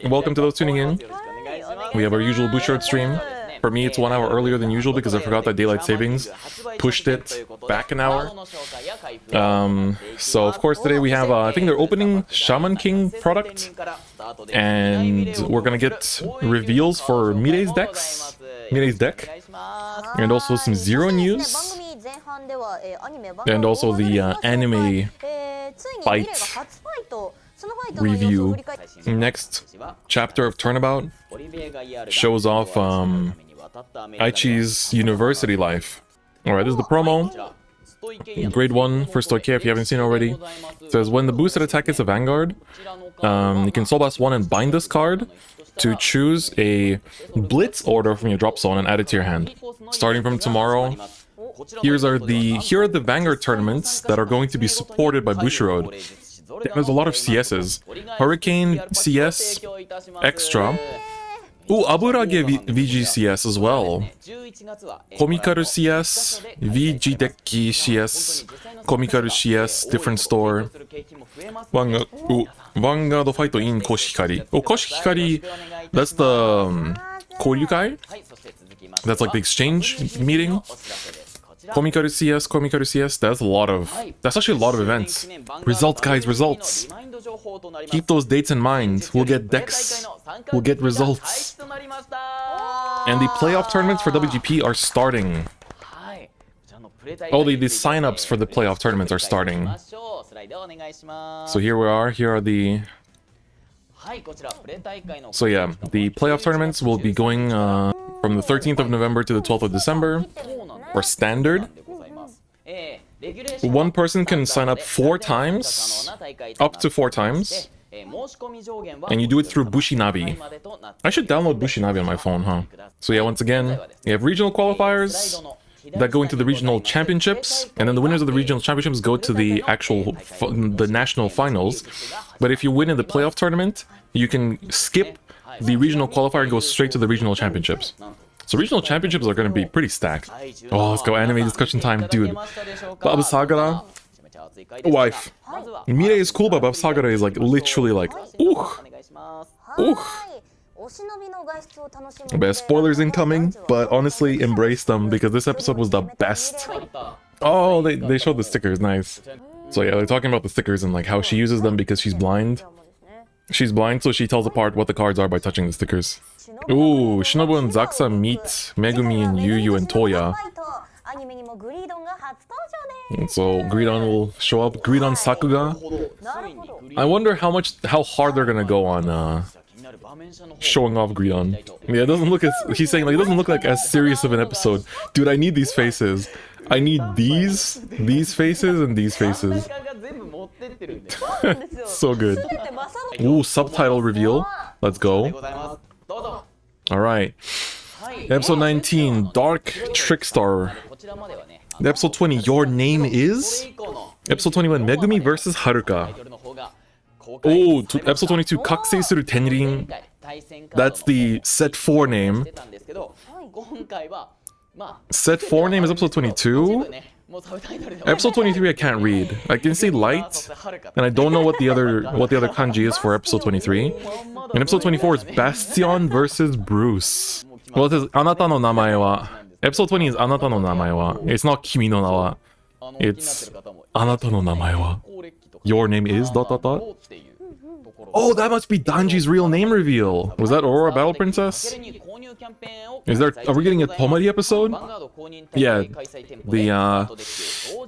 Welcome to those tuning in. We have our usual Bushiroad stream. For me, it's 1 hour earlier than usual because I forgot that daylight savings pushed it back an hour. So of course today we have, I think they're opening Shaman King product, and we're gonna get reveals for Mirei's deck, and also some Zero news, and also the anime fight review. Next chapter of Turnabout shows off Aichi's university life. Alright, this is the promo. Grade 1 for Stoichea if you haven't seen already. It says, when the boosted attack hits a Vanguard, you can Soul Blast 1 and bind this card to choose a Blitz order from your drop zone and add it to your hand. Starting from tomorrow, here are the Vanguard tournaments that are going to be supported by Bushiroad. There's a lot of CSs. Hurricane CS Extra. Ooh, Aburage VGCS as well. Komikaru CS, VG Dekki CS, Komikaru CS, different store. Vanguard Fight in Koshihikari. Oh, Koshihikari, that's the Koryukai? That's like the exchange meeting. Komikaru CS, that's actually a lot of events. Results, guys, results. Keep those dates in mind. We'll get decks, we'll get results. And the playoff tournaments for WGP are starting. Oh, the sign-ups for the playoff tournaments are starting. So here we are, here are the... So yeah, the playoff tournaments will be going from the 13th of November to the 12th of December. Or standard. One person can sign up 4 times, up to 4 times, and you do it through Bushinavi. I should download Bushinavi on my phone, huh? So yeah, once again, you have regional qualifiers that go into the regional championships, and then the winners of the regional championships go to the the national finals. But if you win in the playoff tournament, you can skip the regional qualifier and go straight to the regional championships. So regional championships are going to be pretty stacked. Oh, let's go anime discussion time, dude. Bavsargra, wife. Mirei is cool, but Bavsargra is like literally like, ooh, ooh. But spoilers incoming, but honestly, embrace them because this episode was the best. Oh, they showed the stickers, nice. So yeah, they're talking about the stickers and like how she uses them because she's blind. She's blind, so she tells apart what the cards are by touching the stickers. Ooh, Shinobu and Zaxa meet Megumi and Yuyu and Toya. And so Greedon will show up. Greedon Sakuga. I wonder how hard they're gonna go on showing off Greedon. Yeah, it doesn't look as he's saying like it doesn't look like as serious of an episode. Dude, I need these faces. I need these faces and these faces. So good. Ooh, subtitle reveal. Let's go. Alright. Episode 19, Dark Trickstar. Episode 20, Your Name Is? Episode 21, Megumi vs Haruka. Oh, episode 22, Kakusei Suru Tenrin. That's the set 4 name. Set 4 name is episode 22? Episode 23 I can't read. I can see light, and I don't know what the other kanji is for episode 23. And episode 24 is Bastion versus Bruce. Well, it says Anata no namae wa. Episode 20 is Anata no namae wa. It's not Kimi no na wa. It's Anata no namae wa. Your name is ... Oh, that must be Danji's real name reveal. Was that Aurora Battle Princess? Are we getting a Tomari episode? Yeah, the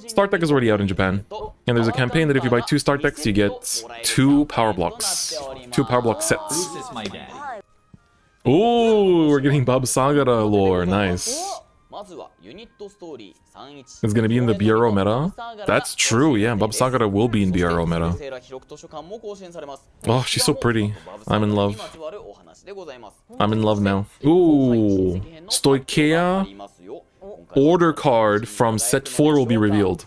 start deck is already out in Japan. And there's a campaign that if you buy 2 start decks, you get 2 power blocks. 2 power block sets. Ooh, we're getting Bavsargra lore, nice. It's gonna be in the BRO meta? That's true, yeah, Bavsargra will be in BRO meta. Oh, she's so pretty. I'm in love. I'm in love now. Ooh, Stoichea order card from set 4 will be revealed.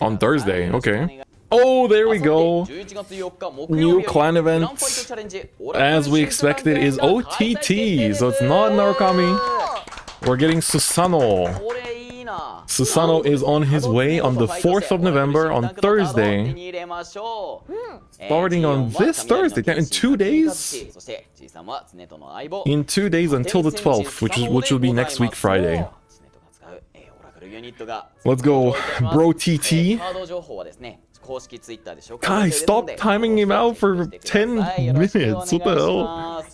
On Thursday, okay. Oh, there we go. New clan event, as we expected, is OTT, so it's not Narukami. We're getting Susano. Susano is on his way on the 4th of November on Thursday. Starting on this Thursday, in 2 days? In 2 days until the 12th, which will be next week Friday. Let's go, bro TT. Guys, stop timing him out for 10 minutes. What the hell?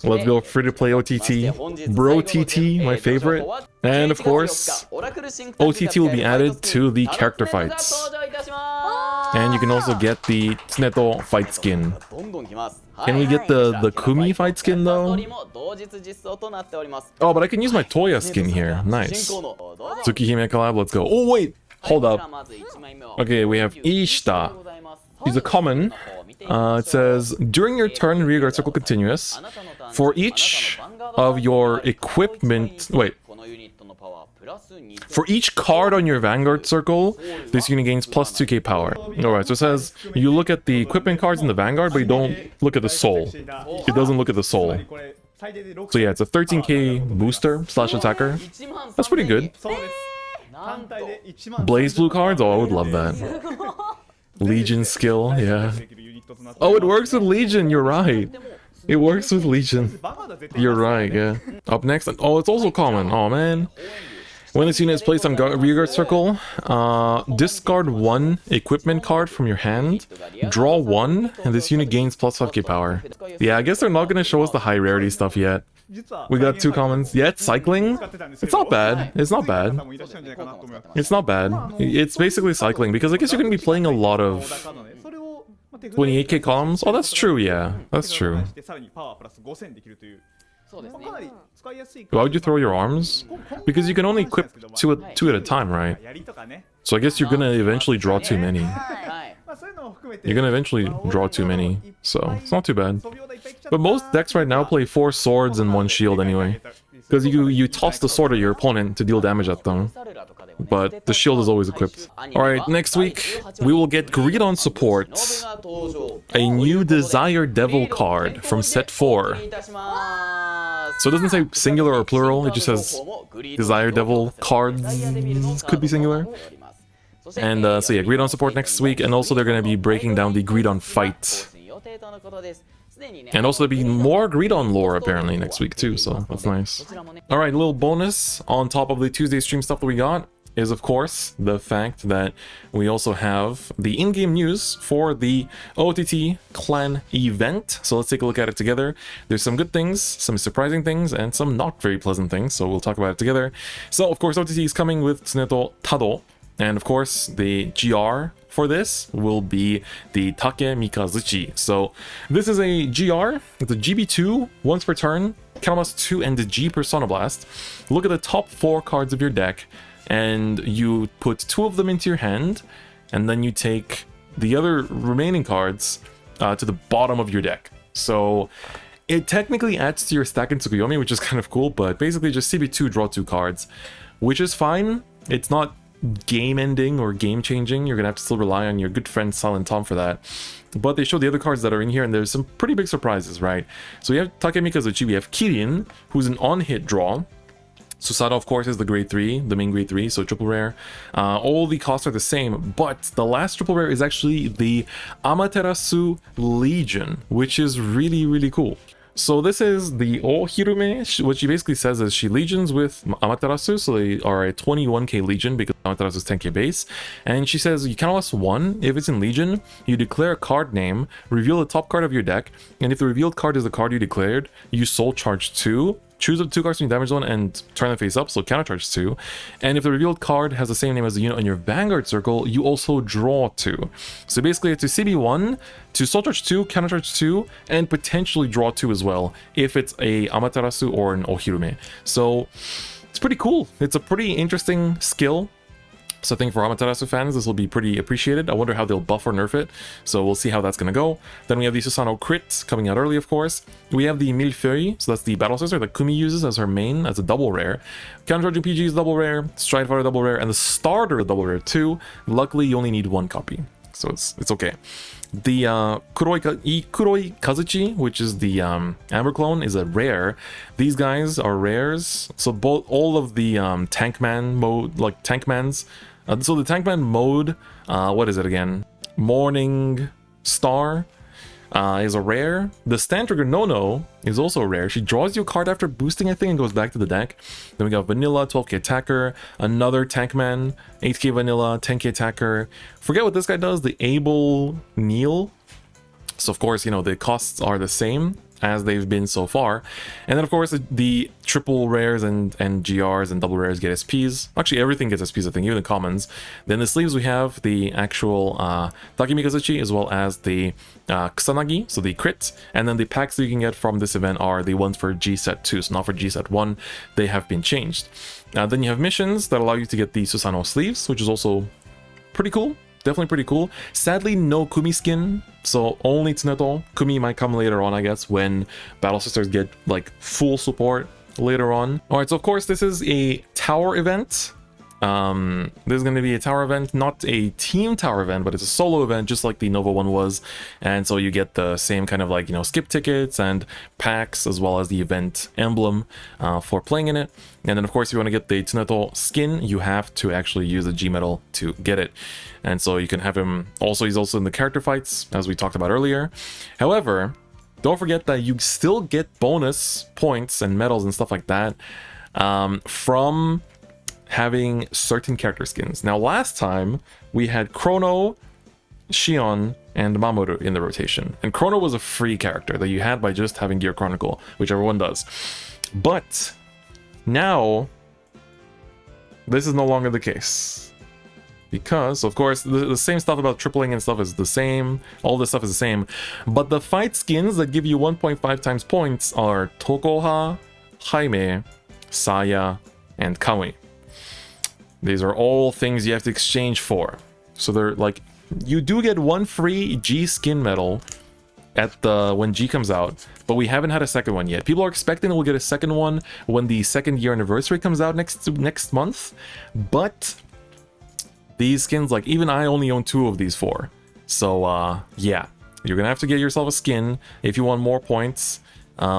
Let's go, free-to-play OTT. Bro TT, my favorite. And of course, OTT will be added to the character fights. And you can also get the Tsuneto fight skin. Can we get the Kumi fight skin though? Oh, but I can use my Toya skin here. Nice. Tsukihime collab, let's go. Oh wait, hold up. Okay, we have Ishita. He's a common. It says, during your turn, rearguard circle continuous. For each of your equipment... Wait. For each card on your Vanguard circle, this unit gains plus 2k power. Alright, so it says, you look at the equipment cards in the Vanguard, but you don't look at the soul. It doesn't look at the soul. So yeah, it's a 13k booster / attacker. That's pretty good. Blaze blue cards? Oh, I would love that. Legion skill, yeah. Oh, it works with Legion, you're right. It works with Legion. You're right, yeah. Up next, oh, it's also common. Oh, man. When this unit is placed on rearguard circle, discard 1 equipment card from your hand, draw 1, and this unit gains plus 5k power. Yeah, I guess they're not going to show us the high rarity stuff yet. We got 2 commons. Yeah, it's cycling. It's not bad. It's not bad. It's not bad. It's basically cycling, because I guess you're going to be playing a lot of 28k columns. Oh, that's true, yeah. That's true. Why would you throw your arms? Because you can only equip two at a time, right? So I guess you're gonna eventually draw too many. You're gonna eventually draw too many, so it's not too bad. But most decks right now play 4 swords and 1 shield anyway. Because you toss the sword at your opponent to deal damage at them. But the shield is always equipped. Alright, next week, we will get Greed on support. A new Desire Devil card from set 4. So it doesn't say singular or plural, it just says Desire Devil cards. Could be singular. And so yeah, Greed on support next week, and also they're going to be breaking down the Greed on fight. And also there'll be more Greed on lore apparently next week too, so that's nice. Alright, a little bonus on top of the Tuesday stream stuff that we got is of course the fact that we also have the in-game news for the OTT clan event. So let's take a look at it together. There's some good things, some surprising things, and some not very pleasant things, so we'll talk about it together. So of course OTT is coming with Tsuneto Tado, and of course the GR for this will be the Take Mikazuchi. So this is a GR, it's a GB2, once per turn, Counterblast 2 and the G Persona Blast. Look at the top 4 cards of your deck, and you put 2 of them into your hand, and then you take the other remaining cards to the bottom of your deck. So it technically adds to your stack in Tsukuyomi, which is kind of cool, but basically just CB2, draw 2 cards, which is fine. It's not game ending or game changing. You're gonna have to still rely on your good friend Silent Tom for that. But they show the other cards that are in here, and there's some pretty big surprises, right? So we have Take Mikazuchi, we have Kirin, who's an on-hit draw. Susato, of course, is the grade 3, the main grade 3, so triple rare. All the costs are the same, but the last triple rare is actually the Amaterasu Legion, which is really, really cool. So this is the Ohirume. What she basically says is she legions with Amaterasu, so they are a 21k legion because Amaterasu is 10k base. And she says you can last 1. If it's in legion, you declare a card name, reveal the top card of your deck, and if the revealed card is the card you declared, you soul charge 2. Choose up 2 cards from your damage zone and turn them face up, so countercharge 2. And if the revealed card has the same name as the unit on your Vanguard circle, you also draw 2. So basically it's to CB1, to soul charge 2, countercharge 2, and potentially draw 2 as well, if it's a Amaterasu or an Ohirume. So it's pretty cool. It's a pretty interesting skill. So I think for Amaterasu fans, this will be pretty appreciated. I wonder how they'll buff or nerf it, so we'll see how that's going to go. Then we have the Susano Crit coming out early, of course. We have the Millefeuille, so that's the Battle Scissor that Kumi uses as her main, as a double rare. Countercharging PG is double rare, Stride Fighter double rare, and the Starter double rare too. Luckily, you only need 1 copy, so it's okay. The Ikuroi Kazuchi, which is the Amber clone, is a rare. These guys are rares. So all of the Tankman mode, like Tankmans. So the Tankman mode, what is it again? Morning Star is a rare. The Stand Trigger No is also a rare. She draws you a card after boosting, I think, and goes back to the deck. Then we got Vanilla, 12k attacker, another Tankman, 8k Vanilla, 10k attacker. Forget what this guy does, the Able Neil. So of course, you know, the costs are the same as they've been so far. And then of course the triple rares and GRs and double rares get SPs. Actually everything gets SPs, I think, even the commons. Then the sleeves we have the actual Takemi Kazuchi as well as the Kusanagi, so the crit. And then the packs that you can get from this event are the ones for G set 2, so not for G set 1. They have been changed. Then you have missions that allow you to get the Susanoo sleeves, which is also pretty cool. Definitely pretty cool. Sadly, no Kumi skin, so only Tsuneto. Kumi might come later on, I guess, when Battle Sisters get like full support later on. Alright, so of course this is a tower event. This is going to be a tower event, not a team tower event, but it's a solo event, just like the Nova one was. And so you get the same kind of like, you know, skip tickets and packs, as well as the event emblem for playing in it. And then of course, if you want to get the Tsuneto skin, you have to actually use a G medal to get it. And so you can have him also, he's also in the character fights, as we talked about earlier. However, don't forget that you still get bonus points and medals and stuff like that from having certain character skins. Now last time we had Chrono, Shion, and Mamoru in the rotation, and Chrono was a free character that you had by just having Gear Chronicle, which everyone does. But now this is no longer the case, because of course the same stuff about tripling and stuff is the same, all this stuff is the same, but the fight skins that give you 1.5 times points are Tokoha, Jaime, Saya, and Kamui. These are all things you have to exchange for. So they're like, you do get one free G skin medal at the when G comes out, but we haven't had a second one yet. People are expecting we'll get a second one when the second year anniversary comes out next month. But these skins, like, even I only own 2 of these 4. So yeah, you're gonna have to get yourself a skin if you want more points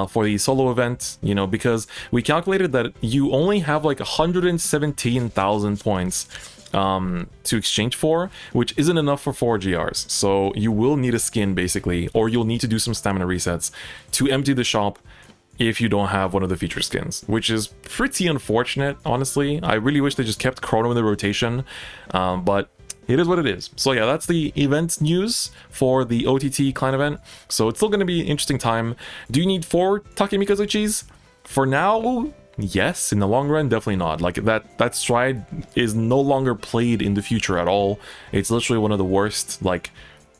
for the solo event, you know, because we calculated that you only have like 117,000 points to exchange for, which isn't enough for 4 GRs. So you will need a skin basically, or you'll need to do some stamina resets to empty the shop if you don't have one of the feature skins, which is pretty unfortunate, honestly. I really wish they just kept Chrono in the rotation, but it is what it is. So yeah, that's the event news for the OTT clan event. So it's still going to be an interesting time. Do you need 4 Takemi Kazuchis? For now, yes. In the long run, definitely not. Like that stride is no longer played in the future at all. It's literally one of the worst like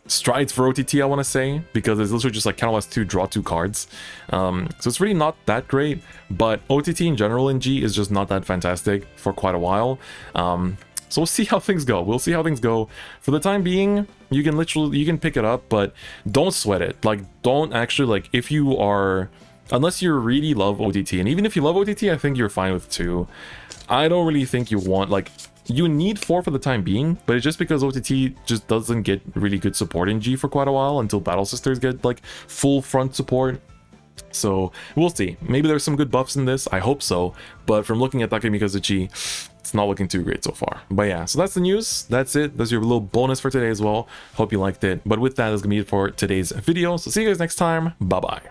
strides for OTT, I want to say, because it's literally just like Counterblast 2, draw 2 cards. So it's really not that great, but OTT in general in G is just not that fantastic for quite a while. So we'll see how things go. We'll see how things go. For the time being, you can pick it up, but don't sweat it. Like, don't actually, like, if you are, unless you really love OTT, and even if you love OTT, I think you're fine with 2. I don't really think you want, like, you need 4 for the time being, but it's just because OTT just doesn't get really good support in G for quite a while until Battle Sisters get, like, full front support. So we'll see. Maybe there's some good buffs in this. I hope so. But from looking at Takemi Kazuchi, it's not looking too great so far. But yeah, so that's the news. That's it. That's your little bonus for today as well. Hope you liked it. But with that, that's gonna be it for today's video. So see you guys next time. Bye bye.